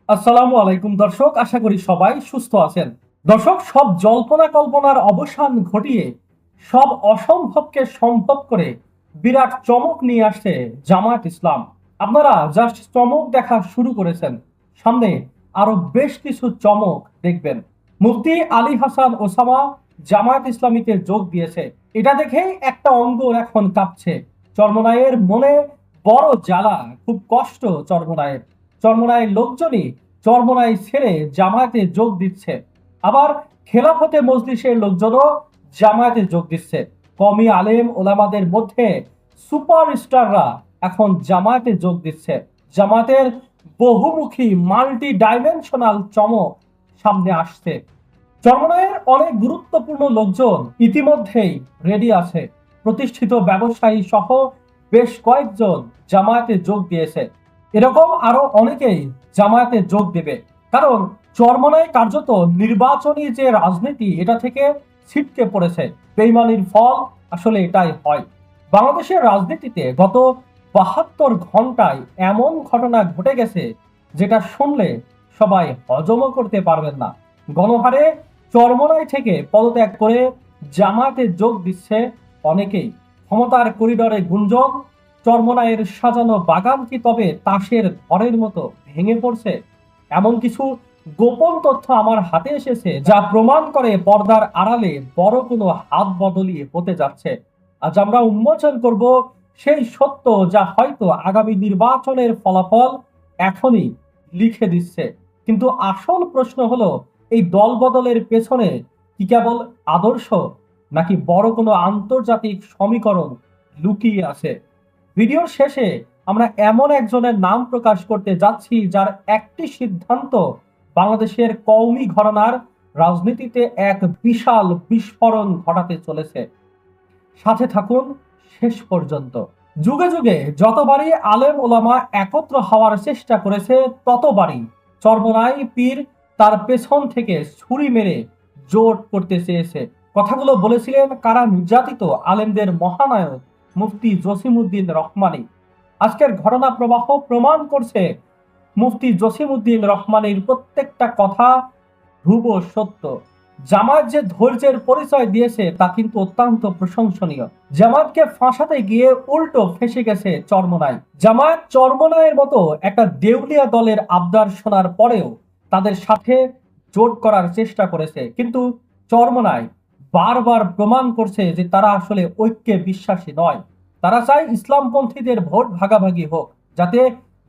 আসসালামু আলাইকুম দর্শক, আশা করি সবাই সুস্থ আছেন। দর্শক, সব জল্পনা কল্পনার অবসান ঘটিয়ে সব অসম্ভবকে সম্ভব করে বিরাট চমক নিয়ে আসছে জামায়াত ইসলাম। আপনারা জাস্ট চমক দেখা শুরু করেছেন, সামনে আরো বেশ কিছু চমক দেখবেন। মুফতি আলী হাসান ওসামা জামায়াত ইসলামীতে যোগ দিয়েছে, এটা দেখেই একটা অঙ্গ এখন কাঁপছে। চরমনায়ের মনে বড় জ্বালা, খুব কষ্ট চরমনায়ের। চরমনায়ের লোকজনই চরমনাই ছেড়ে জামায়াতে যোগ দিচ্ছে। আবার খেলাফতে মজলিসের লোকজনও জামায়াতে যোগ দিচ্ছে। কমি আলেম ওলামাদের মধ্যে সুপারস্টাররা এখন জামায়াতে যোগ দিচ্ছে। জামায়াতের বহুমুখী মাল্টি ডাইমেনশনাল চমক সামনে আসছে। চরমনায়ের অনেক গুরুত্বপূর্ণ লোকজন ইতিমধ্যেই রেডি আছে। প্রতিষ্ঠিত ব্যবসায়ী সহ বেশ কয়েকজন জামায়াতে যোগ দিয়েছে। এরকম আরো অনেকেই জামায়াতে যোগ দেবে, কারণ চরমনায় কার্যত নির্বাচনী যে রাজনীতি, এটা থেকে ছিটকে পড়েছে। বেইমানির ফল আসলে এটাই হয়। বাংলাদেশের রাজনীতিতে গত 72 ঘন্টায় এমন ঘটনা ঘটে গেছে যেটা শুনলে সবাই হজমও করতে পারবেন না। গণহারে চরমনাই থেকে পদত্যাগ করে জামায়াতে যোগ দিচ্ছে অনেকেই। ক্ষমতার করিডরে গুঞ্জন, চরমনাইয়ের সাজানো বাগান কি তবে তাসের ঘরের মতো ভেঙে পড়ছে? এমন কিছু গোপন তথ্য আমার হাতে এসেছে যা প্রমাণ করে পর্দার আড়ালে বড় কোনো হাত বদলি হতে যাচ্ছে। আজ আমরা উন্মোচন করব সেই সত্য যা হয়তো আগামী নির্বাচনের ফলাফল এখনই লিখে দিচ্ছে। কিন্তু আসল প্রশ্ন হলো, এই দল বদলের পেছনে কি কেবল আদর্শ, নাকি বড় কোনো আন্তর্জাতিক সমীকরণ লুকিয়ে আছে? ভিডিওর শেষে আমরা এমন একজনের নাম প্রকাশ করতে যাচ্ছি যার একটি সিদ্ধান্ত বাংলাদেশের কওমি ঘরানার রাজনীতিতে এক বিশাল বিস্ফোরণ ঘটাতে চলেছে। সাথে থাকুন শেষ পর্যন্ত। যুগে যুগে যতবারই আলেম ওলামা একত্র হওয়ার চেষ্টা করেছে, ততবারই চরমনাই পীর তার পেছন থেকে ছুরি মেরে জোট করতে চেয়েছে। কথাগুলো বলেছিলেন কারা? নির্যাতিত আলেমদের মহানায়ক মুফতি জসিমউদ্দিন রহমানী। আজকের ঘটনা প্রবাহ প্রমাণ করছে মুফতি জসিমউদ্দিন রহমানীর প্রত্যেকটা কথা ধ্রুব সত্য। জামাত যে ধৈর্যের পরিচয় দিয়েছে তা কিন্তু অত্যন্ত প্রশংসনীয়। জামাতকে ফাঁসাতে গিয়ে উল্টো ফেঁসে গেছে চরমনাই। জামাত চরমনাইয়ের মতো একটা দেউলিয়া দলের আবদার শোনার পরেও তাদের সাথে জোট করার চেষ্টা করেছে, কিন্তু চরমনাই বারবার প্রমাণ করছে যে তারা আসলে ঐক্যে বিশ্বাসী নয়। তারা চায় ইসলামপন্থীদের ভোট ভাগাভাগি হোক, যাতে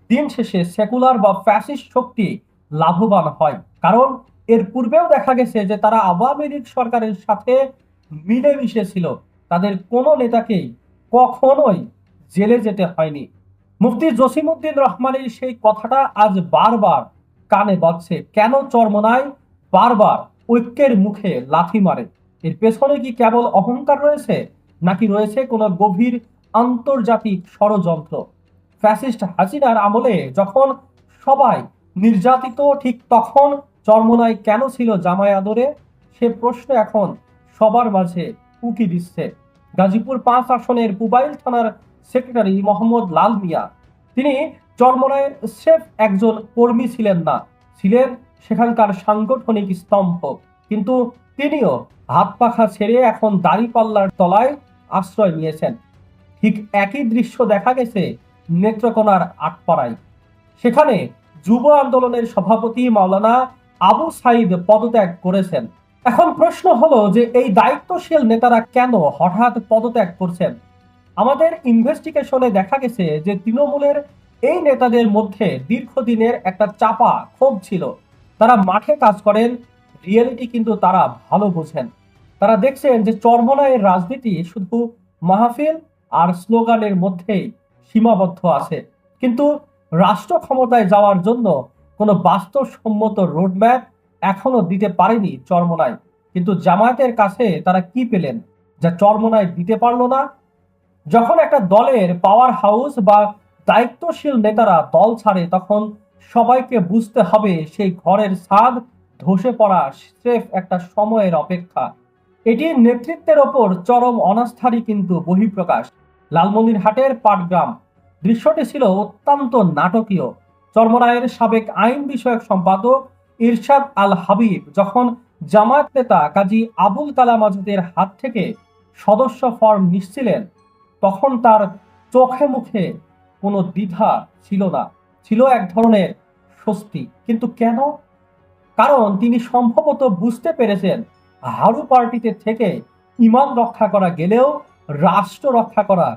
দিন শেষে সেকুলার বা ফ্যাসিস্ট শক্তি লাভবান হয়। কারণ এর পূর্বেও দেখা গেছে যে তারা আওয়ামী লীগ সরকারের সাথে মিলেমিশে ছিল। তাদের কোনো নেতাকেই কখনোই জেলে যেতে হয়নি। মুফতি জসিমউদ্দিন রহমানের সেই কথাটা আজ বারবার কানে বাজছে। কেন চরমনায় বারবার ঐক্যের মুখে লাথি মারে? এর পেছনে কি কেবল অহংকার রয়েছে, নাকি রয়েছে কোনো গভীর আন্তর্জাতিক ষড়যন্ত্র? ফ্যাসিস্ট হাসিনার আমলে যখন সবাই নির্যাতিত, ঠিক তখন চরমনাই কেন ছিল জামাই আদরে? সে প্রশ্ন এখন সবার মাঝে উকি দিচ্ছে। গাজীপুর 5 আসনের পুবাইল থানার সেক্রেটারি মোহাম্মদ লাল মিয়া, তিনি চরমনায়ের স্রেফ একজন কর্মী ছিলেন না, ছিলেন সেখানকার সাংগঠনিক স্তম্ভ। কিন্তু তিনিও হাত পাখা ছেড়ে এখন দাড়িপাল্লার তলায় আশ্রয় নিয়েছেন। ঠিক একই দৃশ্য দেখা গেছে নেত্রকোনার আটপাড়ায়। সেখানে যুব আন্দোলনের সভাপতি মাওলানা আবু সাইদ পদত্যাগ করেছেন। এখন প্রশ্ন হলো যে এই দায়িত্বশীল নেতারা কেন হঠাৎ পদত্যাগ করছেন? আমাদের ইনভেস্টিগেশনে দেখা গেছে যে তৃণমূলের এই নেতাদের মধ্যে দীর্ঘদিনের একটা চাপা ক্ষোভ ছিল। তারা মাঠে কাজ করেন, রিয়েলিটি কিন্তু তারা ভালো বোঝেন। তারা দেখছেন যে চরমনায়ের রাজনীতি শুধু মাহফিল আর স্লোগানের মধ্যেই সীমাবদ্ধ আছে, কিন্তু রাষ্ট্র ক্ষমতায় যাওয়ার জন্য কোনো বাস্তবসম্মত রোডম্যাপ এখনো দিতে পারেনি চরমনাই। কিন্তু জামায়াতের কাছে তারা কি পেলেন যা চরমনাই দিতে পারলো না? যখন একটা দলের পাওয়ার হাউস বা দায়িত্বশীল নেতারা দল ছাড়ে, তখন সবাইকে বুঝতে হবে সেই ঘরের ছাদ ধসে পড়া স্রেফ একটা সময়ের অপেক্ষা। এটি নেতৃত্বের ওপর চরম অনাস্থারই কিন্তু বহিঃপ্রকাশ। লালমনিরহাটের পাটগ্রাম দৃশ্যটি ছিল অত্যন্ত নাটকীয়। চরমোনাইয়ের সাবেক আইন বিষয়ক সম্পাদক ইরশাদ আল হাবিব যখন জামায়াত নেতা কাজী আবুল কালাম আজাদের হাত থেকে সদস্য ফর্ম নিচ্ছিলেন, তখন তার চোখে মুখে কোনো দ্বিধা ছিল না, ছিল এক ধরনের স্বস্তি। কিন্তু কেন? কারণ তিনি সম্ভবত বুঝতে পেরেছেন হারু পার্টিতে থেকে ইমান রক্ষা করা গেলেও রাষ্ট্র রক্ষা করা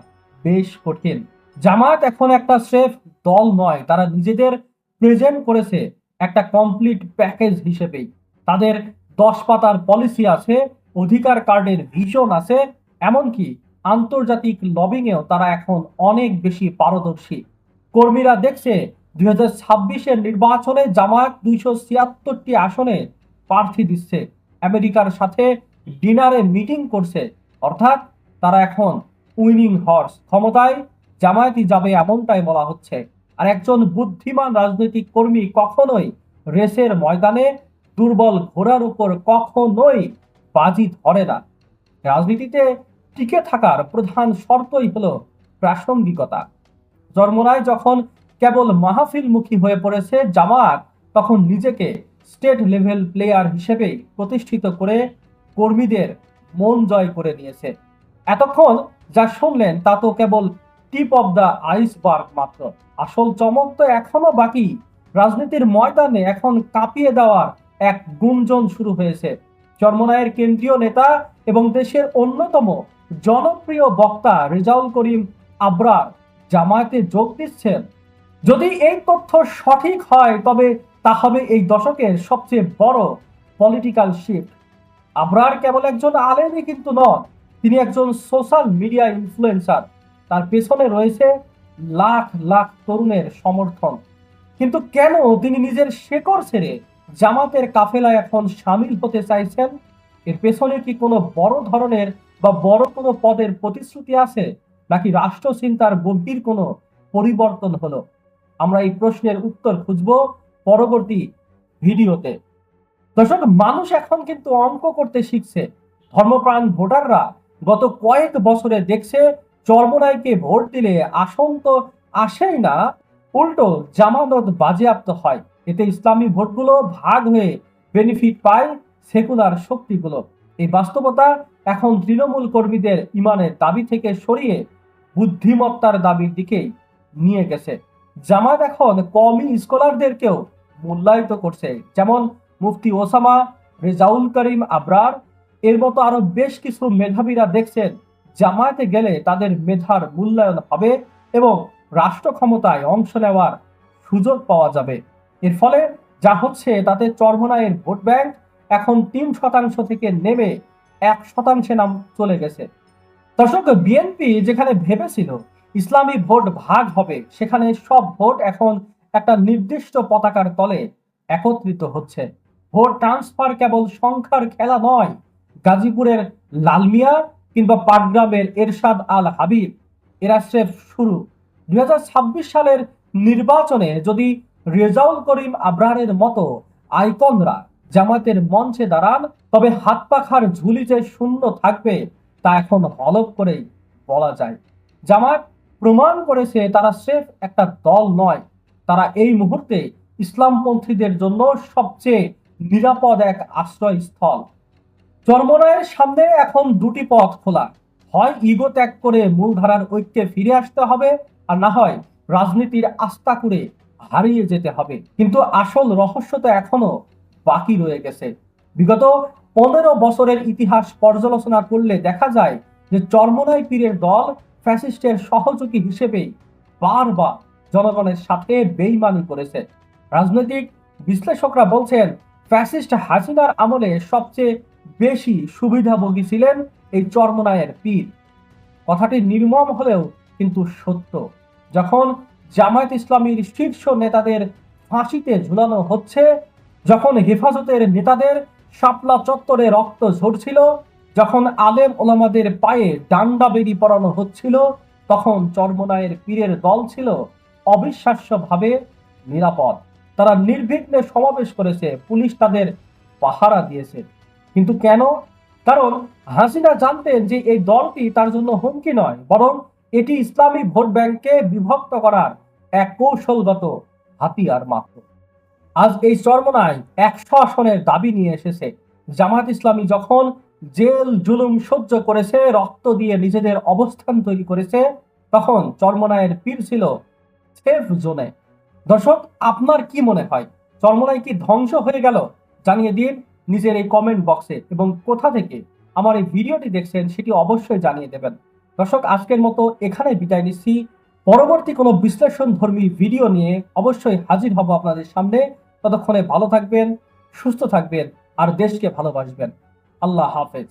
বেশ কঠিন। জামায়াত এখন একটা স্রেফ দল নয়, তারা নিজেদের প্রেজেন্ট করেছে একটা কমপ্লিট প্যাকেজ হিসেবেই। তাদের 10 পাতার পলিসি আছে, অধিকার কার্ডের ভিশন আছে, এমনকি আন্তর্জাতিক লবিংয়েও তারা এখন অনেক বেশি পারদর্শী। কর্মীরা দেখছে 2026-এর নির্বাচনে জামায়াত 276টি আসনে প্রার্থী দিচ্ছে, আমেরিকার সাথে ডিনারে মিটিং করছে, অর্থাৎ তারা এখন উইনিং হর্স। ক্ষমতায় জামায়াতই যাবে এমনটাই বলা হচ্ছে। আর একজন বুদ্ধিমান রাজনৈতিক কর্মী কখনোই রেসের ময়দানে দুর্বল ঘোড়ার উপর কখনোই বাজি ধরে না। রাজনীতিতে টিকে থাকার প্রধান শর্তই হলো প্রাসঙ্গিকতা। চরমোনাই যখন কেবল মাহফিলমুখী হয়ে পড়েছে, জামায়াত তখন নিজেকে স্টেট লেভেল প্লেয়ার হিসেবে প্রতিষ্ঠিত করে কর্মীদের মন জয় করে নিয়েছে। এতক্ষণ যা শুনলেন তা তো কেবল টিপ অব দ্য আইসবার্গ মাত্র। আসল চমক তো এখনো বাকি। রাজনীতির ময়দানে এখন কাঁপিয়ে দেওয়ার এক গুঞ্জন শুরু হয়েছে। চরমোনাইয়ের কেন্দ্রীয় নেতা এবং দেশের অন্যতম জনপ্রিয় বক্তা রেজাউল করিম আবরার জামায়াতে যোগ দিচ্ছেন। যদি এই তথ্য সঠিক হয় তবে তা হবে এই দশকের সবচেয়ে বড় পলিটিক্যাল শিফট। আবরার কেবল একজন আলেমই কিন্তু নন, তিনি একজন সোশ্যাল মিডিয়া ইনফ্লুয়েন্সার। তার পেছনে রয়েছে লাখ লাখ তরুণের সমর্থন। কিন্তু কেন তিনি নিজের শেকড় ছেড়ে জামাতের কাফেলায় এখন সামিল হতে চাইছেন? এর পেছনে কি কোনো বড় ধরনের বা বড় কোনো পদের প্রতিশ্রুতি আছে, নাকি রাষ্ট্র চিন্তার গভীর কোনো পরিবর্তন হলো? আমরা এই প্রশ্নের উত্তর খুঁজব পরবর্তী ভিডিওতে। দর্শক, মানুষ এখন কিন্তু অঙ্ক করতে শিখছে। ধর্মপ্রাণ ভোটাররা গত কয়েক বছরে দেখছে চরমোনাইকে ভোট দিলে আসন তো আসেই না, উল্টো জামানত বাজেয়াপ্ত হয়। এতে ইসলামী ভোটগুলো ভাগ হয়ে বেনিফিট পায় সেকুলার শক্তিগুলো। এই বাস্তবতা এখন তৃণমূল কর্মীদের ইমানের দাবি থেকে সরিয়ে বুদ্ধিমত্তার দাবির দিকেই নিয়ে গেছে। জামাত এখন কওমি স্কলারদেরকেও মূল্যায়িত করছে, যেমন মুফতি ওসামা, রেজাউল করিম আবরার এর মতো আরো বেশ কিছু মেধাবীরা দেখছেন জামায়াতে গেলে তাদের মেধার মূল্যায়ন হবে এবং রাষ্ট্র ক্ষমতায় অংশ নেওয়ার সুযোগ পাওয়া যাবে। এর ফলে যা হচ্ছে তাতে চরমোনাইয়ের ভোট ব্যাংক এখন 3% থেকে নেমে 1% নাম চলে গেছে। দর্শক, বিএনপি যেখানে ভেবেছিল ইসলামী ভোট ভাগ হবে, সেখানে সব ভোট এখন একটা নির্দিষ্ট পতাকার তলে একত্রিত হচ্ছে। ভোট ট্রান্সফার কেবল সংখ্যার খেলা নয়। গাজীপুরের লালমিয়া কিংবা পাটগ্রামের এরশাদ আল হাবিব এরা স্রেফ শুরু। 2026 সালের নির্বাচনে যদি রেজাউল করিম আবরারের মতো আইকনরা জামাতের মঞ্চে দাঁড়ান, তবে হাত পাখার ঝুলি যে শূন্য থাকবে তা এখন হলফ করেই বলা যায়। জামাত প্রমাণ করেছে তারা স্রেফ একটা দল নয়, তারা এই মুহূর্তে ইসলামপন্থীদের জন্য সবচেয়ে নিরাপদ এক আশ্রয়স্থল। চরমোনাইয়ের সামনে এখন দুটি পথ খোলা, হয় ইগো ত্যাগ করে মূলধারার ঐক্যে ফিরে আসতে হবে, আর না হয় রাজনীতির আস্থা করে হারিয়ে যেতে হবে। কিন্তু আসল রহস্য তো এখনো বাকি রয়ে গেছে। বিগত 15 বছরের ইতিহাস পর্যালোচনা করলে দেখা যায় যে চরমোনাই পীরের দল ফ্যাসিস্টের সহযোগী হিসেবেই বারবার জনগণের সাথে বেইমানি করেছে। রাজনৈতিক বিশ্লেষকরা বলছেন ফ্যাসিস্ট হাসিনার আমলে সবচেয়ে বেশি সুবিধাভোগী ছিলেন এই চরমোনাইয়ের পীর। কথাটি নির্মম হলেও কিন্তু সত্য। যখন জামায়াত ইসলামীর শীর্ষ নেতাদের ফাঁসিতে ঝুলানো হচ্ছে, যখন হেফাজতের নেতাদের শাপলা চত্বরে রক্ত ঝরছিল, যখন আলেম ওলামাদের পায়ে ডান্ডা বেরি পরানো হচ্ছিল, তখন চরমোনাইয়ের পীরের দল ছিল অবিশ্বাস্যভাবে নিরাপদ। তারা নির্বিঘ্নে সমাবেশ করেছে, পুলিশ তাদের পাহারা দিয়েছে। কিন্তু কেন? কারণ হাসিনা জানতেন যে এই দলটি তার জন্য হুমকি নয়, বরং এটি ইসলামী ভোট ব্যাংককে বিভক্ত করার এক কৌশলগত হাতিয়ার মাত্র। আজ এই চরমোনাই 100 আসনের দাবি নিয়ে এসেছে। জামাত ইসলামী যখন জেল জুলুম সহ্য করেছে, রক্ত দিয়ে নিজেদের অবস্থান তৈরি করেছে, তখন চরমোনাইয়ের পীর ছিল সেফ জোনে। দর্শক, আপনার কি মনে হয়, চরমোনাই কি ধ্বংস হয়ে গেল? জানিয়ে দিন নিজের এই কমেন্ট বক্সে, এবং কোথা থেকে আমার এই ভিডিওটি দেখছেন সেটি অবশ্যই জানিয়ে দেবেন। দর্শক, আজকের মতো এখানে বিদায় নিচ্ছি। পরবর্তী কোনো বিশ্লেষণ ধর্মী ভিডিও নিয়ে অবশ্যই হাজির হব আপনাদের সামনে। ততক্ষণে ভালো থাকবেন, সুস্থ থাকবেন, আর দেশকে ভালোবাসবেন। আল্লাহ হাফেজ।